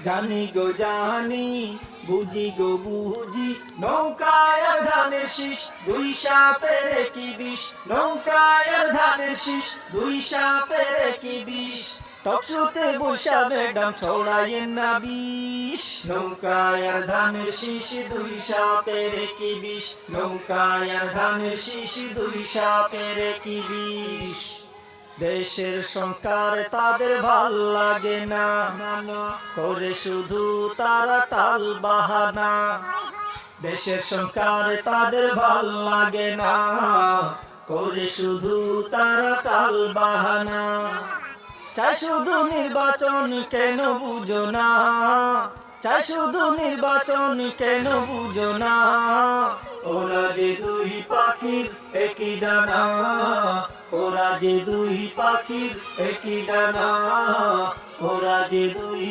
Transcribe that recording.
জানি গো জানি, বুঝি গো বুঝি, নৌকায় আর ধানের শীষ, দুই সাপের কি বিষ। নৌকায় আর ধানের শীষ, দুই সাপের কি বিষ। টকশোতে বসা ম্যাডাম ছড়াইয়েন না বিষ। নৌকায় আর ধানের শীষ, দুই সাপের কি বিষ। নৌকায় আর ধানের শীষ, দুই সাপের কি বিষ। দেশের সংস্কার তাদের ভাল লাগে না, করে শুধু তারা টাল বাহানা। দেশের সংস্কার তাদের ভাল লাগে না, করে শুধু তারা টাল বাহানা। চাই শুধু নির্বাচন কেন বুঝো না, চাই শুধু নির্বাচন কেন বুঝো না। ওরা যে দুই পাখির একই ডানা, ওরা যে দুই পাখির একই ডানা, ওরা যে দুই